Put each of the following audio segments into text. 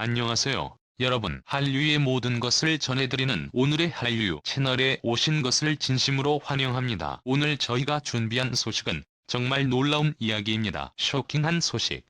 안녕하세요. 여러분, 한류의 모든 것을 전해드리는 오늘의 한류 채널에 오신 것을 진심으로 환영합니다. 오늘 저희가 준비한 소식은 정말 놀라운 이야기입니다. 쇼킹한 소식.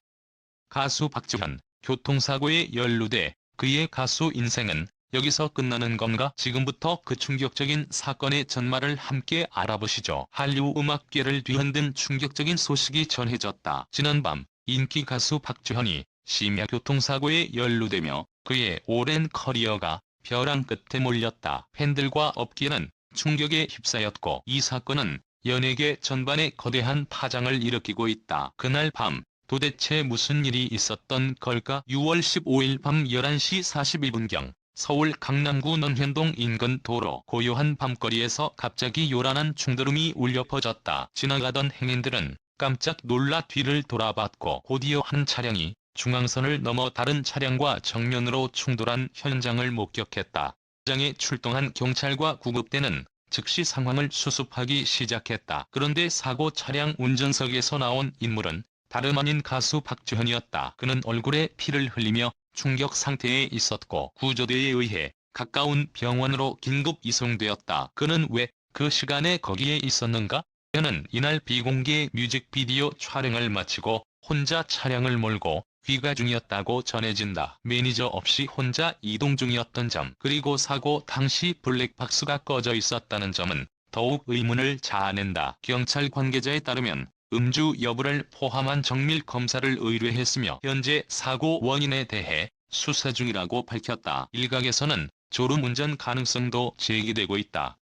가수 박지현, 교통사고에 연루돼 그의 가수 인생은 여기서 끝나는 건가? 지금부터 그 충격적인 사건의 전말을 함께 알아보시죠. 한류 음악계를 뒤흔든 충격적인 소식이 전해졌다. 지난밤 인기 가수 박지현이 심야 교통사고에 연루되며 그의 오랜 커리어가 벼랑 끝에 몰렸다. 팬들과 업계는 충격에 휩싸였고 이 사건은 연예계 전반에 거대한 파장을 일으키고 있다. 그날 밤 도대체 무슨 일이 있었던 걸까? 6월 15일 밤 11시 41분경 서울 강남구 논현동 인근 도로 고요한 밤거리에서 갑자기 요란한 충돌음이 울려 퍼졌다. 지나가던 행인들은 깜짝 놀라 뒤를 돌아봤고 곧이어 한 차량이 중앙선을 넘어 다른 차량과 정면으로 충돌한 현장을 목격했다. 현장에 출동한 경찰과 구급대는 즉시 상황을 수습하기 시작했다. 그런데 사고 차량 운전석에서 나온 인물은 다름 아닌 가수 박지현이었다. 그는 얼굴에 피를 흘리며 충격 상태에 있었고 구조대에 의해 가까운 병원으로 긴급 이송되었다. 그는 왜 그 시간에 거기에 있었는가? 그는 이날 비공개 뮤직비디오 촬영을 마치고 혼자 차량을 몰고 귀가 중이었다고 전해진다. 매니저 없이 혼자 이동 중이었던 점, 그리고 사고 당시 블랙박스가 꺼져 있었다는 점은 더욱 의문을 자아낸다. 경찰 관계자에 따르면 음주 여부를 포함한 정밀 검사를 의뢰했으며 현재 사고 원인에 대해 수사 중이라고 밝혔다. 일각에서는 졸음운전 가능성도 제기되고 있다.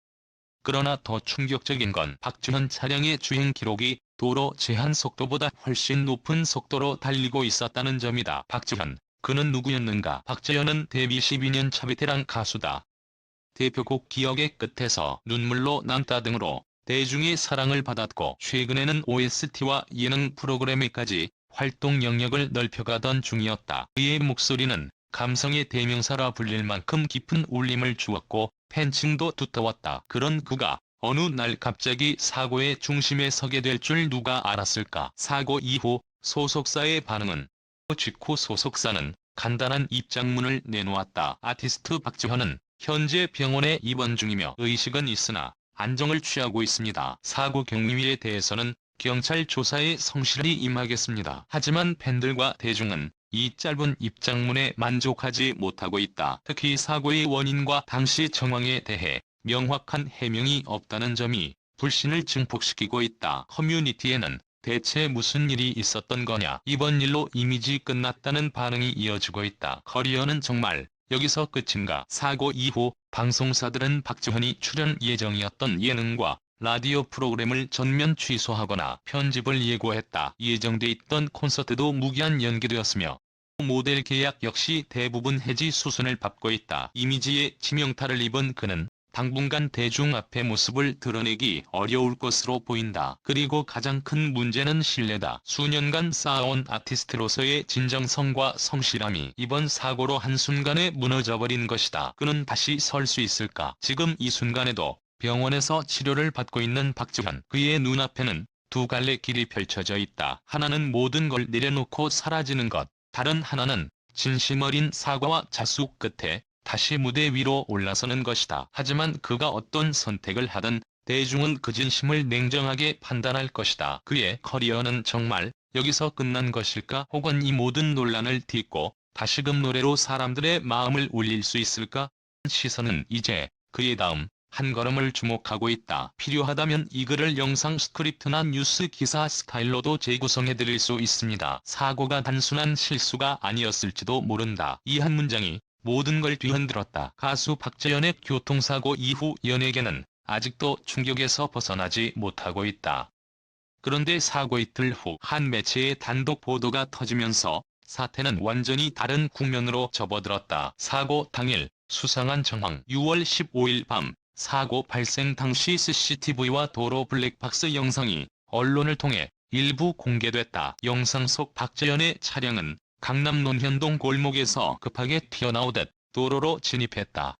그러나 더 충격적인 건 박지현 차량의 주행 기록이 도로 제한 속도보다 훨씬 높은 속도로 달리고 있었다는 점이다. 박지현, 그는 누구였는가? 박지현은 데뷔 12년 차 베테랑 가수다. 대표곡 기억의 끝에서 눈물로 남다 등으로 대중의 사랑을 받았고 최근에는 OST와 예능 프로그램에까지 활동 영역을 넓혀가던 중이었다. 그의 목소리는 감성의 대명사라 불릴 만큼 깊은 울림을 주었고 팬층도 두터웠다. 그런 그가 어느 날 갑자기 사고의 중심에 서게 될 줄 누가 알았을까? 사고 이후 소속사의 반응은? 직후 소속사는 간단한 입장문을 내놓았다. 아티스트 박지현은 현재 병원에 입원 중이며 의식은 있으나 안정을 취하고 있습니다. 사고 경위에 대해서는 경찰 조사에 성실히 임하겠습니다. 하지만 팬들과 대중은 이 짧은 입장문에 만족하지 못하고 있다. 특히 사고의 원인과 당시 정황에 대해 명확한 해명이 없다는 점이 불신을 증폭시키고 있다. 커뮤니티에는 대체 무슨 일이 있었던 거냐, 이번 일로 이미지 끝났다는 반응이 이어지고 있다. 커리어는 정말 여기서 끝인가? 사고 이후 방송사들은 박지현이 출연 예정이었던 예능과 라디오 프로그램을 전면 취소하거나 편집을 예고했다. 예정돼 있던 콘서트도 무기한 연기되었으며 모델 계약 역시 대부분 해지 수순을 밟고 있다. 이미지에 치명타를 입은 그는 당분간 대중 앞에 모습을 드러내기 어려울 것으로 보인다. 그리고 가장 큰 문제는 신뢰다. 수년간 쌓아온 아티스트로서의 진정성과 성실함이 이번 사고로 한순간에 무너져버린 것이다. 그는 다시 설 수 있을까? 지금 이 순간에도 병원에서 치료를 받고 있는 박지현, 그의 눈앞에는 두 갈래 길이 펼쳐져 있다. 하나는 모든 걸 내려놓고 사라지는 것, 다른 하나는 진심 어린 사과와 자수 끝에 다시 무대 위로 올라서는 것이다. 하지만 그가 어떤 선택을 하든 대중은 그 진심을 냉정하게 판단할 것이다. 그의 커리어는 정말 여기서 끝난 것일까? 혹은 이 모든 논란을 딛고 다시금 노래로 사람들의 마음을 울릴 수 있을까? 시선은 이제 그의 다음 한 걸음을 주목하고 있다. 필요하다면 이 글을 영상 스크립트나 뉴스 기사 스타일로도 재구성해드릴 수 있습니다. 사고가 단순한 실수가 아니었을지도 모른다. 이 한 문장이 모든 걸 뒤흔들었다. 가수 박지현의 교통사고 이후 연예계는 아직도 충격에서 벗어나지 못하고 있다. 그런데 사고 이틀 후 한 매체의 단독 보도가 터지면서 사태는 완전히 다른 국면으로 접어들었다. 사고 당일 수상한 정황. 6월 15일 밤 사고 발생 당시 CCTV와 도로 블랙박스 영상이 언론을 통해 일부 공개됐다. 영상 속 박지현의 차량은 강남 논현동 골목에서 급하게 튀어나오듯 도로로 진입했다.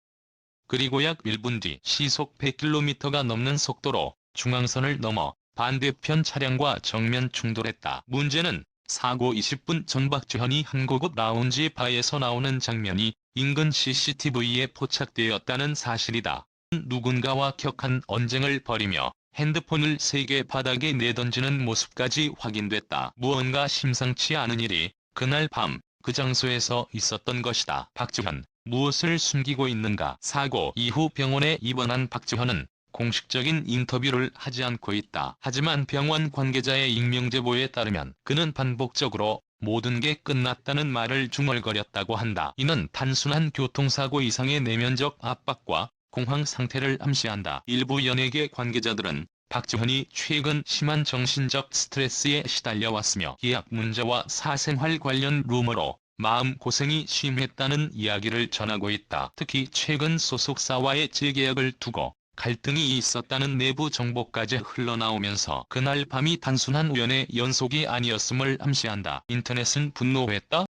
그리고 약 1분 뒤 시속 100km가 넘는 속도로 중앙선을 넘어 반대편 차량과 정면 충돌했다. 문제는 사고 20분 전 박주현이 한 고급 라운지 바에서 나오는 장면이 인근 CCTV에 포착되었다는 사실이다. 누군가와 격한 언쟁을 벌이며 핸드폰을 세게 바닥에 내던지는 모습까지 확인됐다. 무언가 심상치 않은 일이 그날 밤 그 장소에서 있었던 것이다. 박주현, 무엇을 숨기고 있는가? 사고 이후 병원에 입원한 박주현은 공식적인 인터뷰를 하지 않고 있다. 하지만 병원 관계자의 익명 제보에 따르면 그는 반복적으로 모든 게 끝났다는 말을 중얼거렸다고 한다. 이는 단순한 교통사고 이상의 내면적 압박과 공황 상태를 암시한다. 일부 연예계 관계자들은 박주현이 최근 심한 정신적 스트레스에 시달려왔으며 계약 문제와 사생활 관련 루머로 마음고생이 심했다는 이야기를 전하고 있다. 특히 최근 소속사와의 재계약을 두고 갈등이 있었다는 내부 정보까지 흘러나오면서 그날 밤이 단순한 우연의 연속이 아니었음을 암시한다. 인터넷은 분노했다.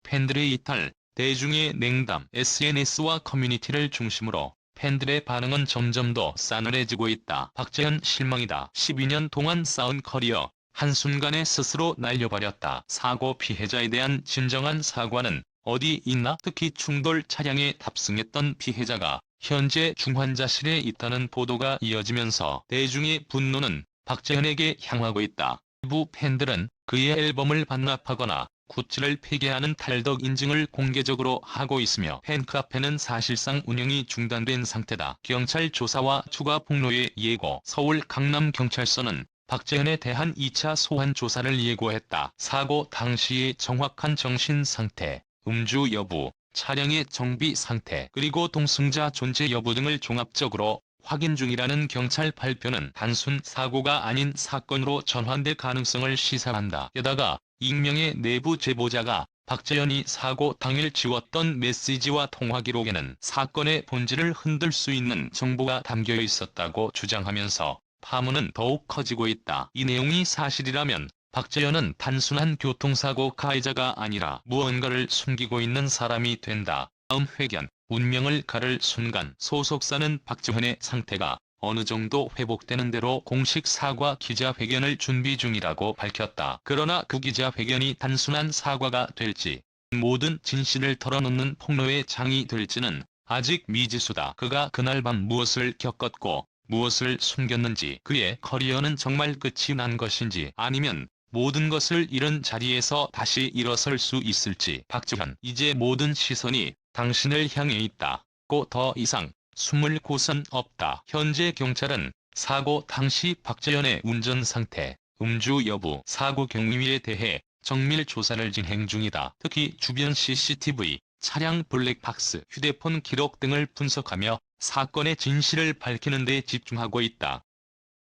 팬들의 이탈, 대중의 냉담, SNS와 커뮤니티를 중심으로 팬들의 반응은 점점 더 싸늘해지고 있다. 박재현 실망이다. 12년 동안 쌓은 커리어 한순간에 스스로 날려버렸다. 사고 피해자에 대한 진정한 사과는 어디 있나? 특히 충돌 차량에 탑승했던 피해자가 현재 중환자실에 있다는 보도가 이어지면서 대중의 분노는 박재현에게 향하고 있다. 일부 팬들은 그의 앨범을 반납하거나 굿즈를 폐기하는 탈덕 인증을 공개적으로 하고 있으며 팬카페는 사실상 운영이 중단된 상태다. 경찰 조사와 추가 폭로의 예고. 서울 강남경찰서는 박재현에 대한 2차 소환 조사를 예고했다. 사고 당시의 정확한 정신 상태, 음주 여부, 차량의 정비 상태, 그리고 동승자 존재 여부 등을 종합적으로 확인 중이라는 경찰 발표는 단순 사고가 아닌 사건으로 전환될 가능성을 시사한다. 게다가 익명의 내부 제보자가 박재현이 사고 당일 지웠던 메시지와 통화 기록에는 사건의 본질을 흔들 수 있는 정보가 담겨 있었다고 주장하면서 파문은 더욱 커지고 있다. 이 내용이 사실이라면 박재현은 단순한 교통사고 가해자가 아니라 무언가를 숨기고 있는 사람이 된다. 다음 회견, 운명을 가를 순간. 소속사는 박재현의 상태가 어느 정도 회복되는 대로 공식 사과 기자회견을 준비 중이라고 밝혔다. 그러나 그 기자회견이 단순한 사과가 될지, 모든 진실을 털어놓는 폭로의 장이 될지는 아직 미지수다. 그가 그날 밤 무엇을 겪었고 무엇을 숨겼는지, 그의 커리어는 정말 끝이 난 것인지 아니면 모든 것을 잃은 자리에서 다시 일어설 수 있을지. 박주현, 이제 모든 시선이 당신을 향해 있다. 고 더 이상 숨을 곳은 없다. 현재 경찰은 사고 당시 박재현의 운전 상태, 음주 여부, 사고 경위에 대해 정밀 조사를 진행 중이다. 특히 주변 CCTV, 차량 블랙박스, 휴대폰 기록 등을 분석하며 사건의 진실을 밝히는 데 집중하고 있다.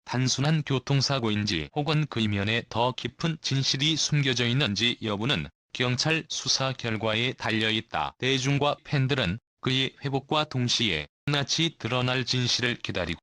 단순한 교통사고인지 혹은 그 이면에 더 깊은 진실이 숨겨져 있는지 여부는 경찰 수사 결과에 달려있다. 대중과 팬들은 그의 회복과 동시에 낱낱이 드러날 진실을 기다리고